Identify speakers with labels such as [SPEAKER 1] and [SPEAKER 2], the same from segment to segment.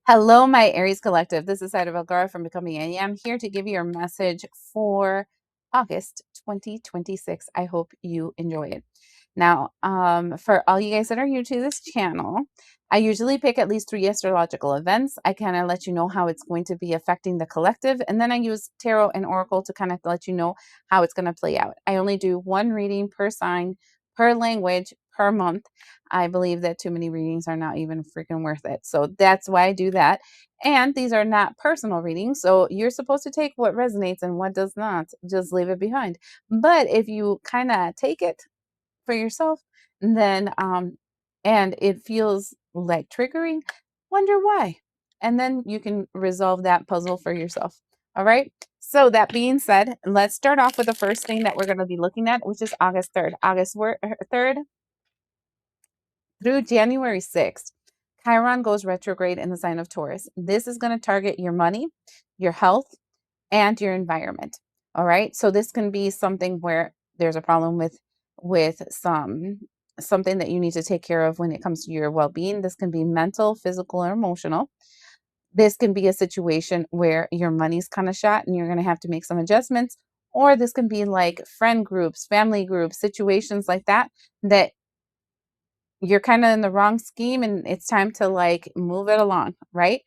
[SPEAKER 1] Hello, my Aries collective. This is Zaida Velgara from Becoming a. I'm here to give you your message for August 2026. I hope you enjoy it. Now, for all you guys that are new to this channel, I usually pick at least 3 astrological events. I kind of let you know how it's going to be affecting the collective, and then I use tarot and oracle to kind of let you know how it's going to play out. I only do one reading per sign, per language, per month. I believe that too many readings are not even freaking worth it. So that's why I do that. And these are not personal readings. So you're supposed to take what resonates and what does not. Just leave it behind. But if you kind of take it for yourself, then and it feels like triggering, wonder why. And then you can resolve that puzzle for yourself. All right. So that being said, let's start off with the first thing that we're going to be looking at, which is August 3rd. August 3rd through January 6th, Chiron goes retrograde in the sign of Taurus. This is going to target your money, your health, and your environment. All right. So this can be something where there's a problem with something that you need to take care of when it comes to your well-being. This can be mental, physical, or emotional. This can be a situation where your money's kind of shot and you're going to have to make some adjustments. Or this can be like friend groups, family groups, situations like that that you're kind of in the wrong scheme and it's time to like move it along, right?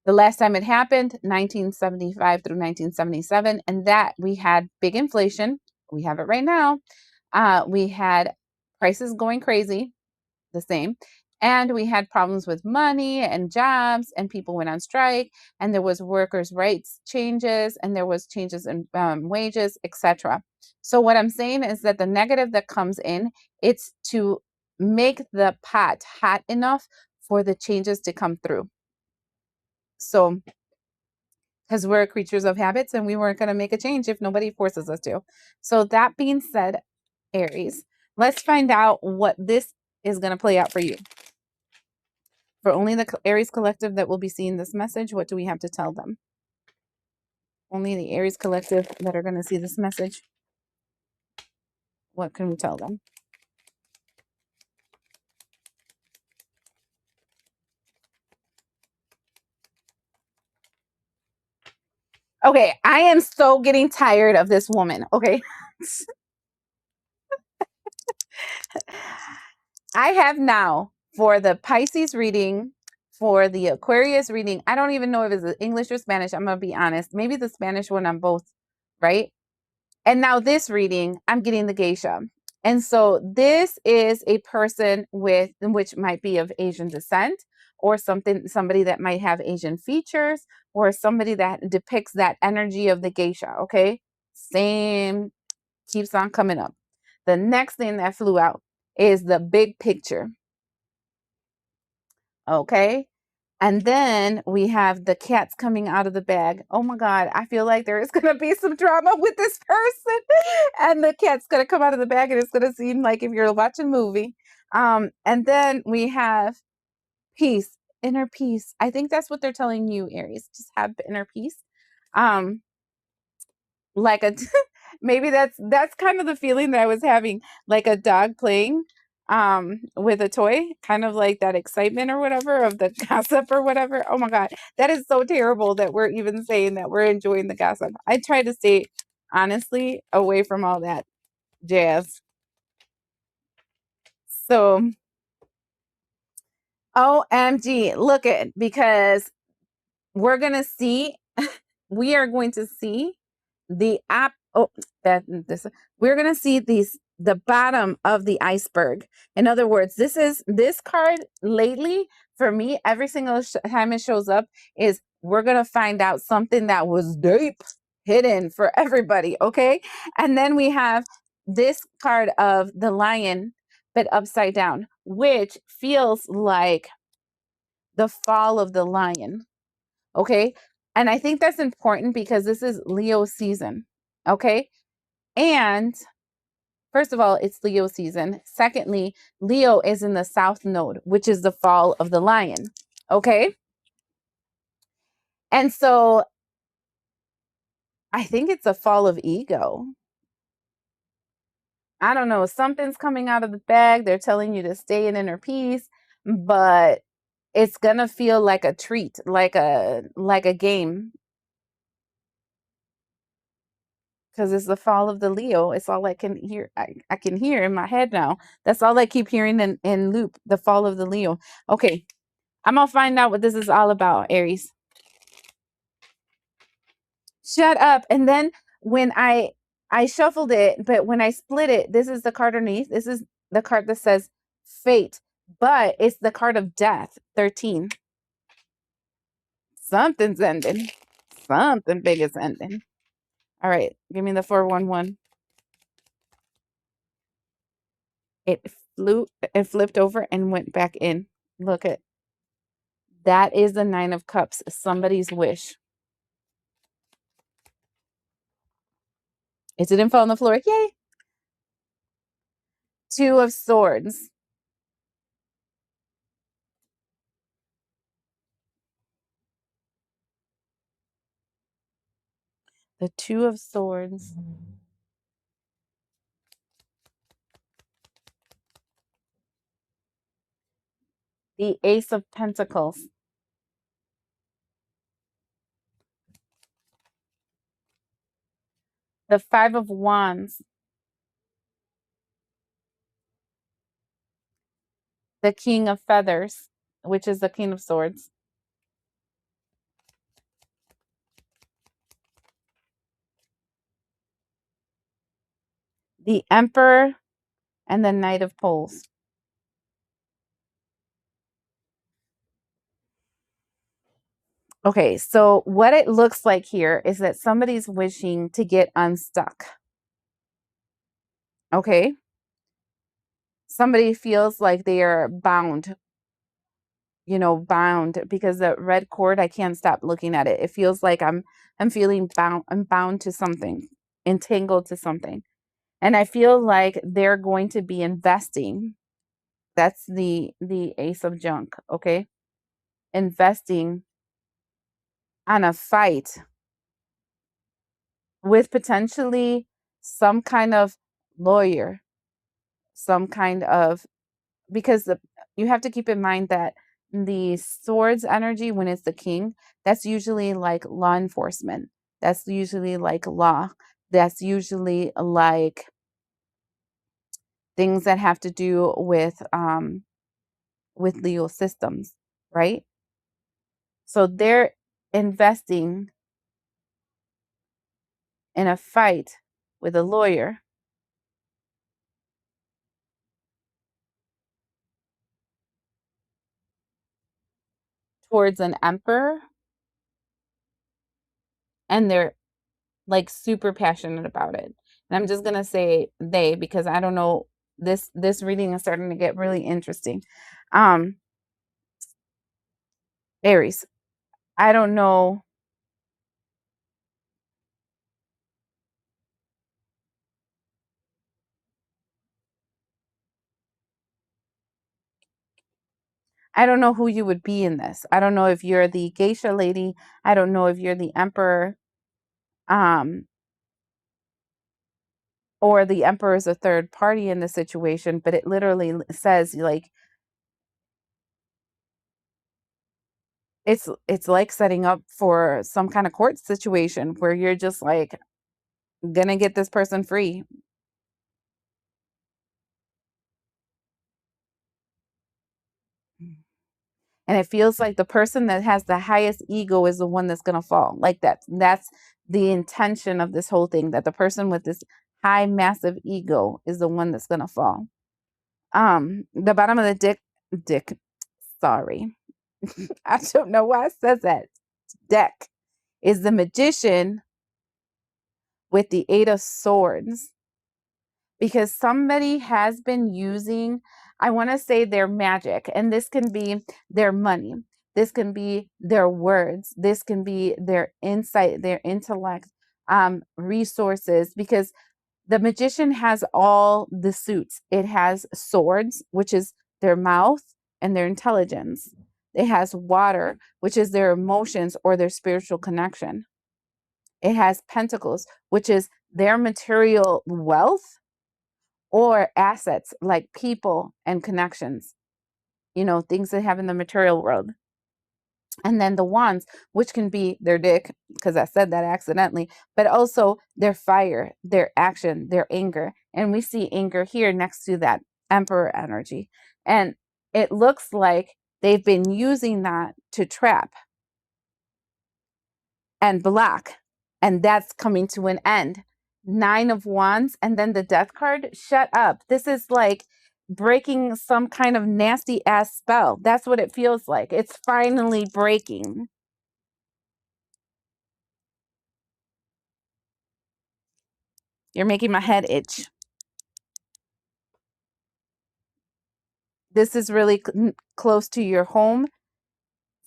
[SPEAKER 1] The last time it happened, 1975 through 1977, and that we had big inflation. We have it right now. We had prices going crazy, the same. And we had problems with money and jobs, and people went on strike, and there was workers' rights changes, and there was changes in wages, etc. So what I'm saying is that the negative that comes in, it's to make the pot hot enough for the changes to come through. So because we're creatures of habits and we weren't going to make a change if nobody forces us to. So that being said, Aries, let's find out what this is going to play out for you. For only the Aries collective that will be seeing this message, what do we have to tell them? Only the Aries collective that are going to see this message. What can we tell them? Okay, I am so getting tired of this woman. Okay. I have now for the Pisces reading, for the Aquarius reading, I don't even know if it's English or Spanish. I'm going to be honest. Maybe the Spanish one on both, right? And now this reading, I'm getting the geisha. And so this is a person with, which might be of Asian descent, or somebody that might have Asian features, or somebody that depicts that energy of the geisha. Okay. Same keeps on coming up. The next thing that flew out is the big picture. Okay. And then we have the cats coming out of the bag. Oh my God, I feel like there is going to be some drama with this person. And the cat's going to come out of the bag and it's going to seem like if you're watching a movie. And then we have peace, inner peace. I think that's what they're telling you, Aries. Just have inner peace. Like a maybe that's kind of the feeling that I was having, like a dog playing with a toy, kind of like that excitement or whatever of the gossip or whatever. Oh my God, that is so terrible that we're even saying that we're enjoying the gossip. I try to stay honestly away from all that jazz. So OMG, look at, because we're gonna see we are going to see the app. Oh, that this we're gonna see the bottom of the iceberg. In other words, this card lately for me. Every single time it shows up, is we're gonna find out something that was deep hidden for everybody. Okay, and then we have this card of the lion, but upside down, which feels like the fall of the lion. Okay. And I think that's important because this is Leo season. Okay. And first of all, it's Leo season. Secondly, Leo is in the south node, which is the fall of the lion. Okay. And so I think it's a fall of ego. I don't know. Something's coming out of the bag. They're telling you to stay in inner peace, but It's gonna feel like a treat, like a game, because it's the fall of the Leo. It's all I can hear. I can hear in my head now. That's all I keep hearing in loop. The fall of the Leo. Okay, I'm gonna find out what this is all about, Aries. Shut up. And then when I shuffled it, but when I split it, this is the card underneath. This is the card that says fate, but it's the card of death, 13. Something's ending. Something big is ending. All right, give me the 411. It it flipped over and went back in. Look at that is the 9 of cups, somebody's wish. It didn't fall on the floor. Yay. 2 of swords. The 2 of swords. The ace of pentacles. The 5 of wands. The king of feathers, which is the king of swords. The emperor and the knight of poles. Okay, so what it looks like here is that somebody's wishing to get unstuck. Okay. Somebody feels like they are bound, bound because the red cord, I can't stop looking at it. It feels like I'm feeling bound. I'm bound to something, entangled to something. And I feel like they're going to be investing. That's the ace of junk, okay? Investing on a fight with potentially some kind of lawyer, some kind of, because you have to keep in mind that the swords energy, when it's the king, that's usually like law enforcement. That's usually like law. That's usually like things that have to do with legal systems, right? So they're investing in a fight with a lawyer towards an emperor, and they're like super passionate about it. And I'm just gonna say they, because I don't know, this reading is starting to get really interesting. Um, Aries, I don't know. I don't know who you would be in this. I don't know if you're the geisha lady. I don't know if you're the emperor. Um, or the emperor is a third party in the situation, but it literally says like it's like setting up for some kind of court situation where you're just like gonna get this person free. And it feels like the person that has the highest ego is the one that's gonna fall. Like that's the intention of this whole thing, that the person with this high massive ego is the one that's gonna fall. The bottom of the dick, sorry. I don't know why it says that. Deck is the magician with the 8 of swords, because somebody has been using, I want to say, their magic, and this can be their money, this can be their words, this can be their insight, their intellect, resources, because the magician has all the suits. It has swords, which is their mouth and their intelligence. It has water, which is their emotions or their spiritual connection. It has pentacles, which is their material wealth or assets like people and connections. things they have in the material world. And then the wands, which can be their dick, because I said that accidentally, but also their fire, their action, their anger. And we see anger here next to that emperor energy. And it looks like they've been using that to trap and block. And that's coming to an end. 9 of Wands and then the Death card. Shut up. This is like breaking some kind of nasty ass spell. That's what it feels like. It's finally breaking. You're making my head itch. This is really close to your home.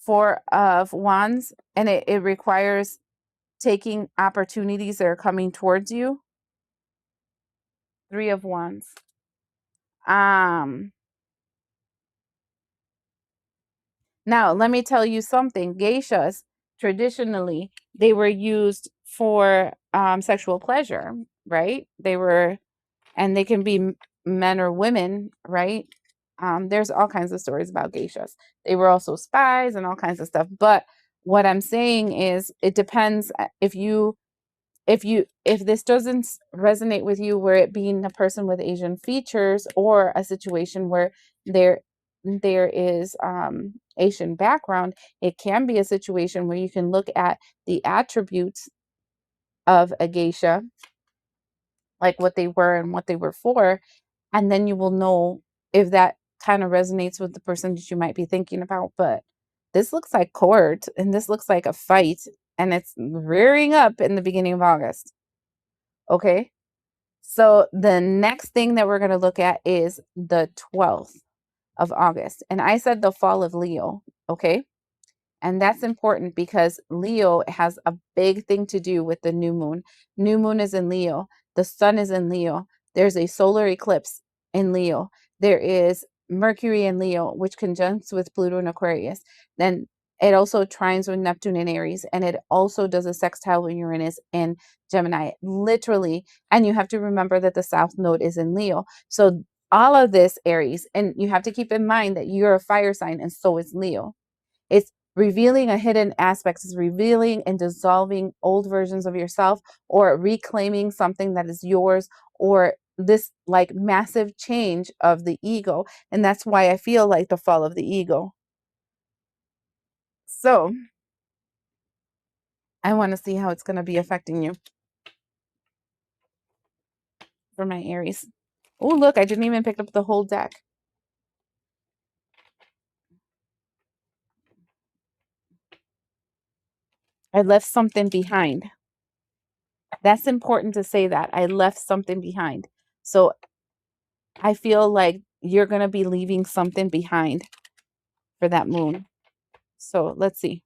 [SPEAKER 1] 4 of Wands, and it requires taking opportunities that are coming towards you. 3 of Wands. Now let me tell you something. Geishas, traditionally, they were used for sexual pleasure, right? And they can be men or women, right? There's all kinds of stories about geishas. They were also spies and all kinds of stuff. But what I'm saying is, it depends if this doesn't resonate with you, where it being a person with Asian features or a situation where there is Asian background, it can be a situation where you can look at the attributes of a geisha, like what they were and what they were for, and then you will know if that kind of resonates with the person that you might be thinking about. But this looks like court, and this looks like a fight, and it's rearing up in the beginning of August. Okay. So the next thing that we're going to look at is the 12th of August. And I said the fall of Leo. Okay. And that's important because Leo has a big thing to do with the new moon. New moon is in Leo. The sun is in Leo. There's a solar eclipse in Leo. There is Mercury in Leo, which conjuncts with Pluto in Aquarius. Then it also trines with Neptune in Aries. And it also does a sextile with Uranus in Gemini, literally. And you have to remember that the South Node is in Leo. So all of this, Aries, and you have to keep in mind that you're a fire sign and so is Leo. It's revealing a hidden aspect, is revealing and dissolving old versions of yourself, or reclaiming something that is yours, or this like massive change of the ego. And that's why I feel like the fall of the ego. So I want to see how it's going to be affecting you for my Aries. Oh, look, I didn't even pick up the whole deck. I left something behind. That's important to say that. I left something behind. So I feel like you're going to be leaving something behind for that moon. So let's see.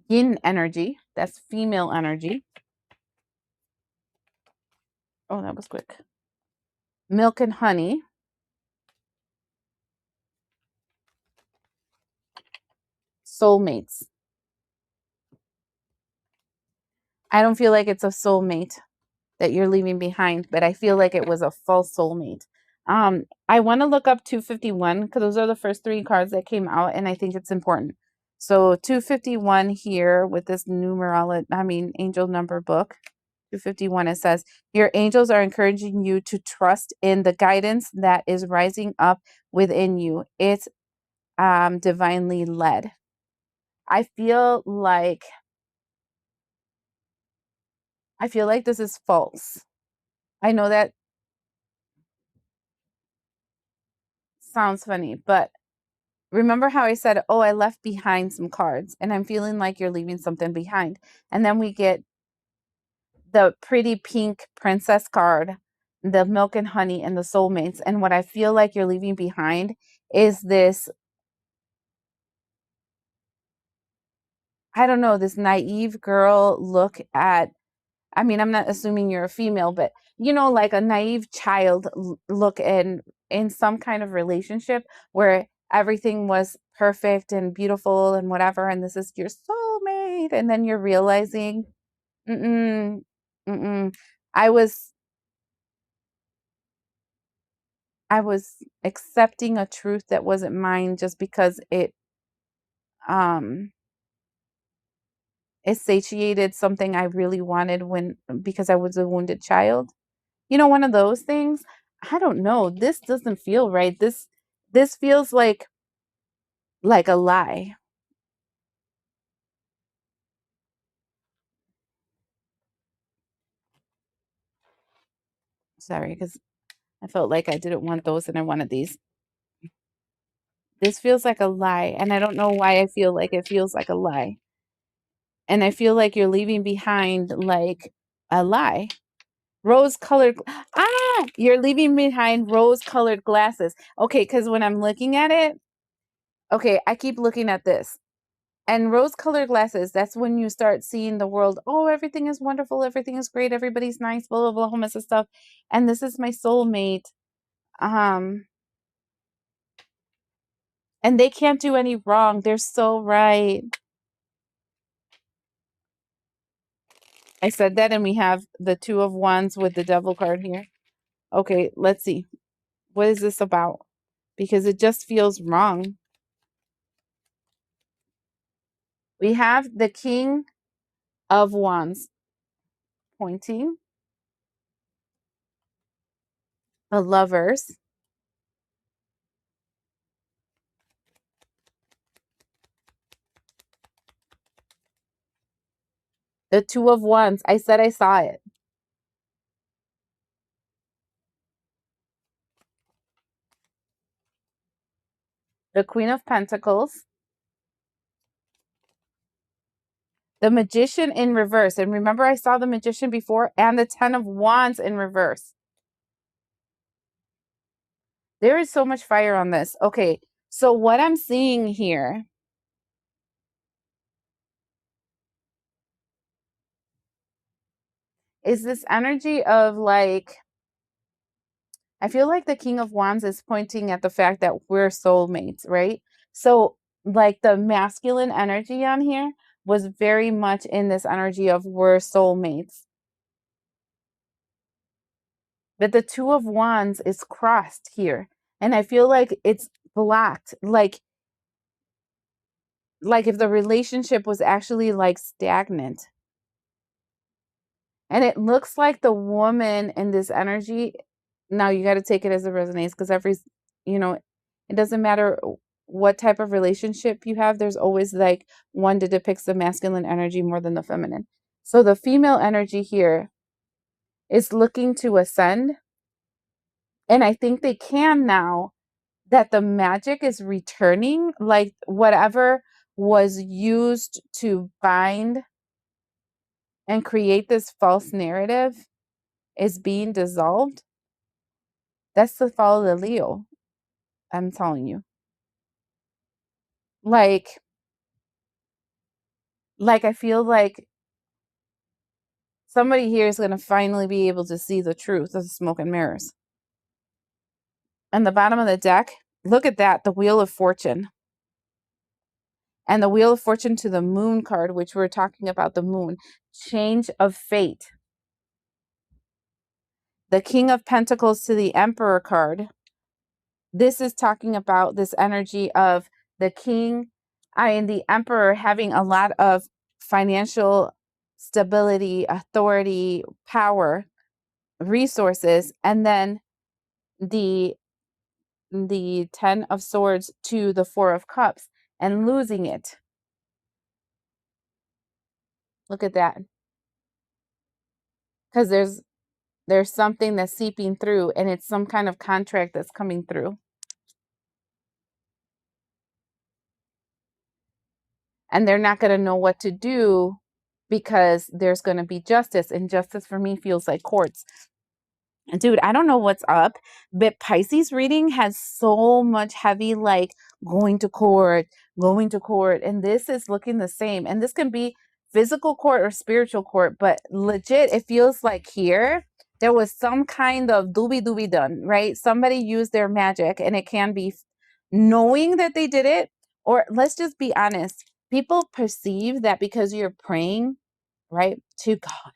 [SPEAKER 1] Yin energy, that's female energy. Oh, that was quick. Milk and honey. Soulmates. I don't feel like it's a soulmate that you're leaving behind, but I feel like it was a false soulmate. I want to look up 251 because those are the first 3 cards that came out, and I think it's important. So 251 here with this angel number book. 251, it says, your angels are encouraging you to trust in the guidance that is rising up within you. It's divinely led. I feel like this is false. I know that sounds funny, but remember how I said, oh, I left behind some cards, and I'm feeling like you're leaving something behind. And then we get the pretty pink princess card, the milk and honey, and the soulmates. And what I feel like you're leaving behind is this, I don't know, this naive girl look at, I'm not assuming you're a female, but like a naive child look in some kind of relationship where everything was perfect and beautiful and whatever, and this is your soulmate, and then you're realizing, Mm-mm. I was I was accepting a truth that wasn't mine just because um it satiated something I really wanted when because I was a wounded child. You know, one of those things. I don't know. This doesn't feel right. This feels like a lie. Sorry, because I felt like I didn't want those and I wanted these. This feels like a lie, and I don't know why I feel like it feels like a lie. And I feel like you're leaving behind like a lie. Rose colored you're leaving behind rose colored glasses. Okay, because when I'm looking at it, okay, I keep looking at this. And rose colored glasses, that's when you start seeing the world. Oh, everything is wonderful, everything is great, everybody's nice, blah blah blah, whole mess of stuff. And this is my soulmate. Um, and they can't do any wrong. They're so right. I said that, and we have the two of wands with the devil card here. Okay, let's see. What is this about? Because it just feels wrong. We have the king of wands pointing, the lovers, the two of wands. I said I saw it. The queen of pentacles, the magician in reverse. And remember, I saw the magician before, and the 10 of wands in reverse. There is so much fire on this. Okay, so what I'm seeing here is this energy of like, I feel like the king of wands is pointing at the fact that we're soulmates, right? So like the masculine energy on here was very much in this energy of we're soulmates. But the two of wands is crossed here, and I feel like it's blocked, like if the relationship was actually like stagnant. And it looks like the woman in this energy, now you got to take it as it resonates, because you know, it doesn't matter what type of relationship you have, there's always like one that depicts the masculine energy more than the feminine. So the female energy here is looking to ascend. And I think they can now that the magic is returning, like whatever was used to bind and create this false narrative is being dissolved. That's the fall of the Leo. I'm telling you. Like, I feel like somebody here is going to finally be able to see the truth of the smoke and mirrors. And the bottom of the deck, look at that, the Wheel of Fortune. And the Wheel of Fortune to the Moon card, which we're talking about the moon. Change of fate. The King of Pentacles to the Emperor card. This is talking about this energy of the king and the emperor having a lot of financial stability, authority, power, resources, and then the 10 of swords to the 4 of cups and losing it. Look at that. Because there's something that's seeping through, and it's some kind of contract that's coming through. And they're not going to know what to do because there's going to be justice, and justice for me feels like courts. And dude, I don't know what's up, but Pisces reading has so much heavy like going to court, and this is looking the same. And this can be physical court or spiritual court, but legit, it feels like here there was some kind of doobie doobie done, right? Somebody used their magic, and it can be knowing that they did it, or let's just be honest, people perceive that because you're praying, right, to God,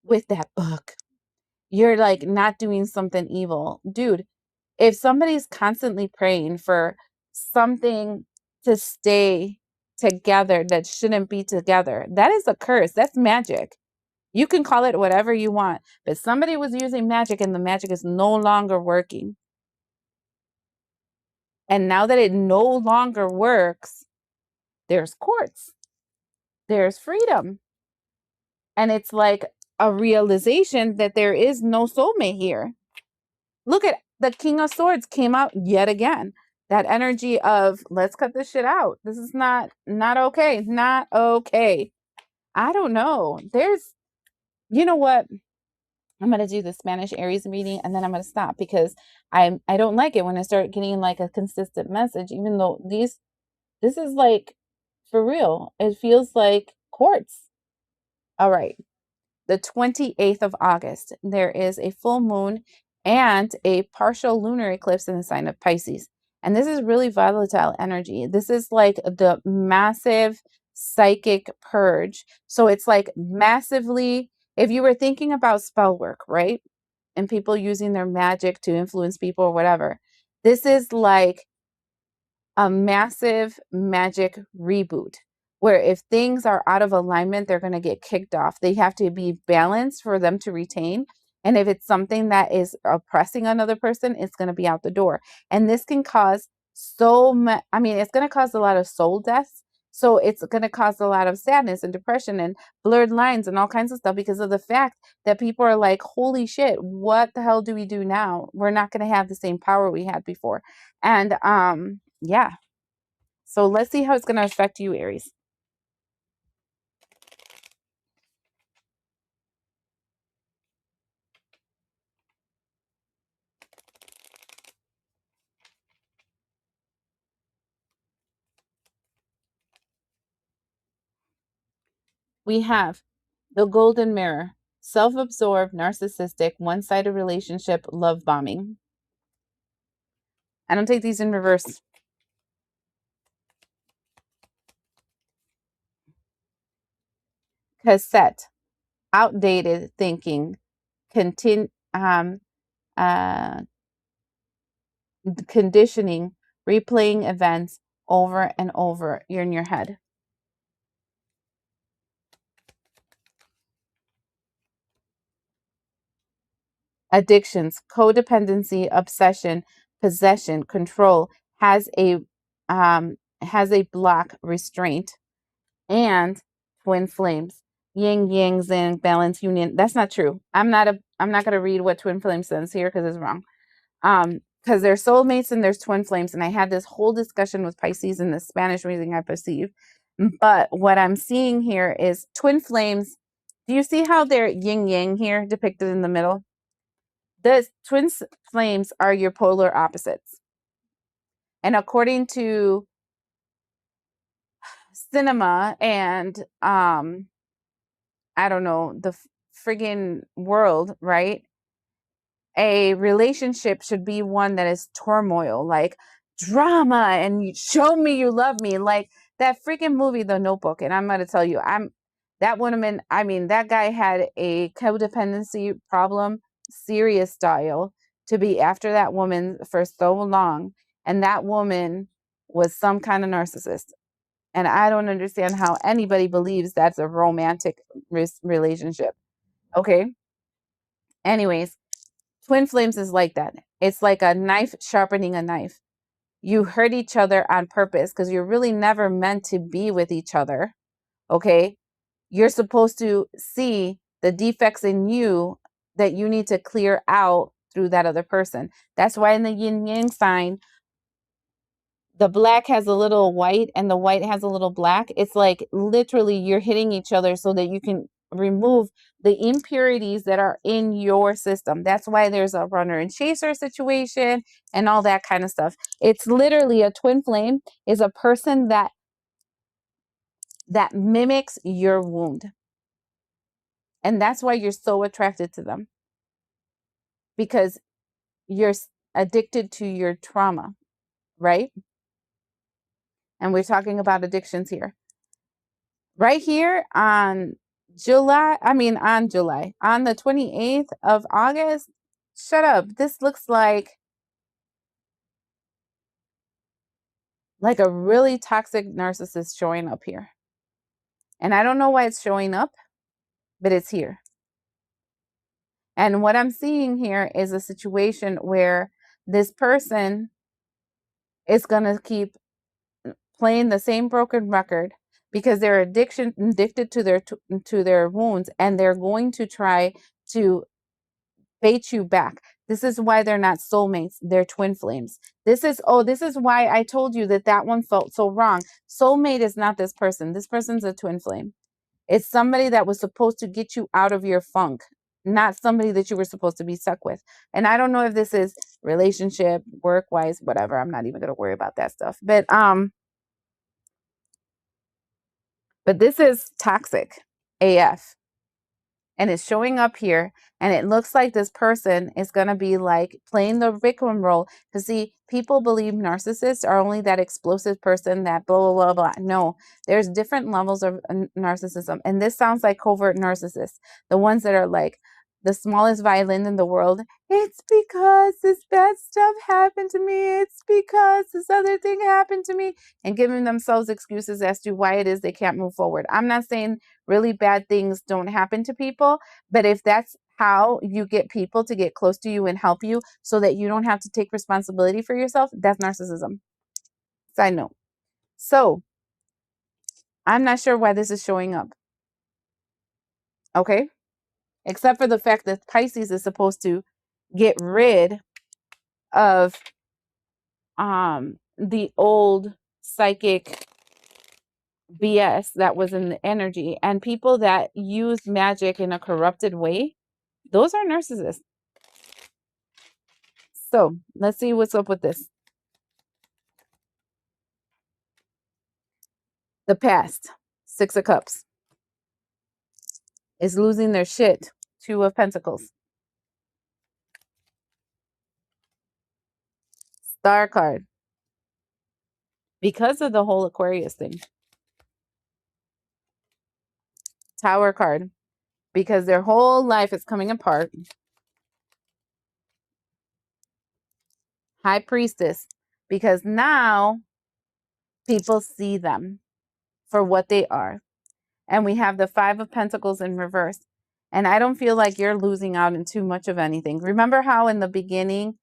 [SPEAKER 1] with that book. You're like not doing something evil. Dude, if somebody's constantly praying for something to stay together that shouldn't be together, that is a curse. That's magic. You can call it whatever you want, but somebody was using magic and the magic is no longer working. And now that it no longer works, there's courts, there's freedom. And it's like a realization that there is no soulmate here. Look at the King of Swords came out yet again. That energy of let's cut this shit out. This is not okay. Not okay. I don't know. There's, you know what? I'm gonna do the Spanish Aries reading and then I'm gonna stop because I don't like it when I start getting like a consistent message, even though this is like for real. It feels like quartz. All right. The 28th of August, there is a full moon and a partial lunar eclipse in the sign of Pisces. And this is really volatile energy. This is like the massive psychic purge. So it's like massively, if you were thinking about spell work, right? And people using their magic to influence people or whatever, this is like a massive magic reboot where if things are out of alignment, they're going to get kicked off. They have to be balanced for them to retain. And if it's something that is oppressing another person, it's going to be out the door. And this can cause so much, I mean, it's going to cause a lot of soul deaths. So it's going to cause a lot of sadness and depression and blurred lines and all kinds of stuff because of the fact that people are like, holy shit, what the hell do we do now? We're not going to have the same power we had before. And yeah. So let's see how it's going to affect you, Aries. We have the golden mirror, self-absorbed, narcissistic, one-sided relationship, love bombing. I don't take these in reverse. Cassette, outdated thinking, continue, uh, conditioning, replaying events over and over. You're in your head. Addictions, codependency, obsession, possession, control has a block, restraint, and twin flames, yin yang zing, balance, union. That's not true. I'm not going to read what twin flame says here because it's wrong. Because there's soulmates and there's twin flames, and I had this whole discussion with Pisces in the Spanish reading I perceive. But what I'm seeing here is twin flames. Do you see how they're yin yang here depicted in the middle? The twin flames are your polar opposites. And according to cinema and I don't know, the friggin' world, right? A relationship should be one that is turmoil, like drama, and you show me you love me, like that freaking movie, The Notebook. And I'm going to tell you, that woman, I mean, that guy had a codependency problem, serious style, to be after that woman for so long. And that woman was some kind of narcissist. And I don't understand how anybody believes that's a romantic relationship. Okay. Anyways, twin flames is like that. It's like a knife sharpening a knife. You hurt each other on purpose because you're really never meant to be with each other. Okay. You're supposed to see the defects in you that you need to clear out through that other person. That's why in the yin yang sign, the black has a little white and the white has a little black. It's like literally you're hitting each other so that you can remove the impurities that are in your system. That's why there's a runner and chaser situation and all that kind of stuff. It's literally a twin flame is a person that mimics your wound. And that's why you're so attracted to them, because you're addicted to your trauma, right? And we're talking about addictions here. Right here on on the 28th of August, shut up. This looks like a really toxic narcissist showing up here. And I don't know why it's showing up, but it's here. And what I'm seeing here is a situation where this person is going to keep playing the same broken record because they're addicted to their wounds, and they're going to try to bait you back. This is why they're not soulmates, they're twin flames. This is why I told you that one felt so wrong. Soulmate is not this person. This person's a twin flame. It's somebody that was supposed to get you out of your funk, not somebody that you were supposed to be stuck with. And I don't know if this is relationship, work wise, whatever. I'm not even going to worry about that stuff. But this is toxic AF. And it's showing up here, and it looks like this person is going to be like playing the victim role. Because see, people believe narcissists are only that explosive person that blah, blah, blah, blah. No, there's different levels of narcissism. And this sounds like covert narcissists, the ones that are like the smallest violin in the world. It's because this bad stuff happened to me. It's because this other thing happened to me. And giving themselves excuses as to why it is they can't move forward. I'm not saying really bad things don't happen to people, but if that's how you get people to get close to you and help you so that you don't have to take responsibility for yourself, that's narcissism. Side note. So I'm not sure why this is showing up. Okay. Except for the fact that Pisces is supposed to get rid of the old psychic BS that was in the energy, and people that use magic in a corrupted way, those are narcissists. So let's see what's up with this. The past, 6 of Cups, is losing their shit, 2 of Pentacles. Star card, because of the whole Aquarius thing. Tower card, because their whole life is coming apart. High Priestess, because now people see them for what they are. And we have the 5 of Pentacles in reverse. And I don't feel like you're losing out in too much of anything. Remember how in the beginning,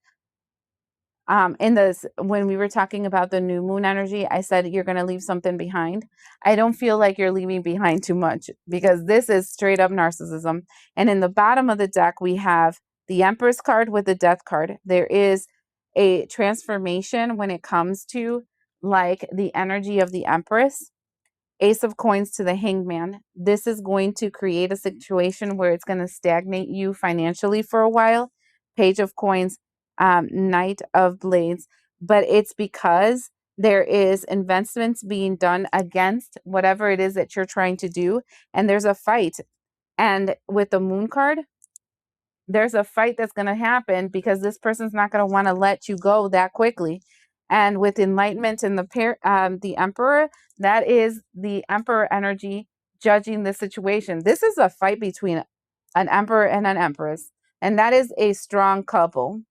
[SPEAKER 1] when we were talking about the new moon energy, I said you're going to leave something behind. I don't feel like you're leaving behind too much, because this is straight up narcissism. And in the bottom of the deck, we have the Empress card with the Death card. There is a transformation when it comes to like the energy of the Empress. Ace of Coins to the Hangman. This is going to create a situation where it's going to stagnate you financially for a while. Page of Coins, Knight of Blades. But it's because there is investments being done against whatever it is that you're trying to do. And there's a fight. And with the Moon card, there's a fight that's going to happen because this person's not going to want to let you go that quickly. And with Enlightenment and the Emperor, that is the Emperor energy judging the situation. This is a fight between an Emperor and an Empress, and that is a strong couple.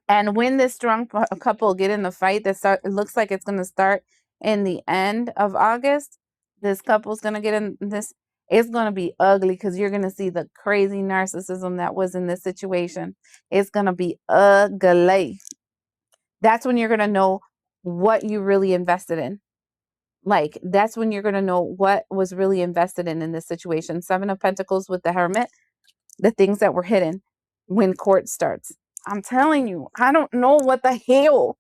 [SPEAKER 1] And when this strong couple get in the fight, it looks like it's going to start in the end of August. This couple's going to get in this. It's going to be ugly because you're going to see the crazy narcissism that was in this situation. It's going to be ugly. That's when you're going to know what you really invested in. Like, that's when you're going to know what was really invested in this situation. 7 of Pentacles with the Hermit, the things that were hidden when court starts. I'm telling you, I don't know what the hell.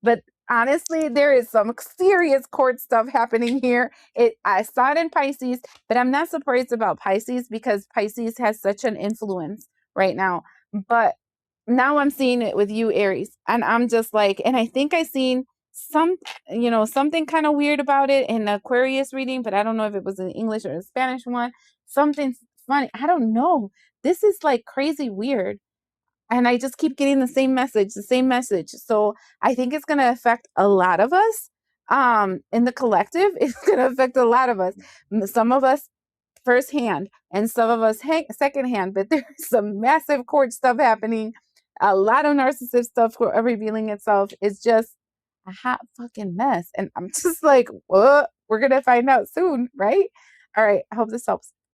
[SPEAKER 1] But honestly, there is some serious court stuff happening here. I saw it in Pisces, but I'm not surprised about Pisces because Pisces has such an influence right now. But now I'm seeing it with you, Aries. And I'm just like, and I think I seen something kind of weird about it in the Aquarius reading, but I don't know if it was in English or a Spanish one. Something funny. I don't know. This is like crazy weird. And I just keep getting the same message. So I think it's going to affect a lot of us. In the collective, it's going to affect a lot of us. Some of us firsthand and some of us secondhand, but there's some massive court stuff happening. A lot of narcissist stuff revealing itself. It's just a hot fucking mess. And I'm just like, we're going to find out soon, right? All right. I hope this helps.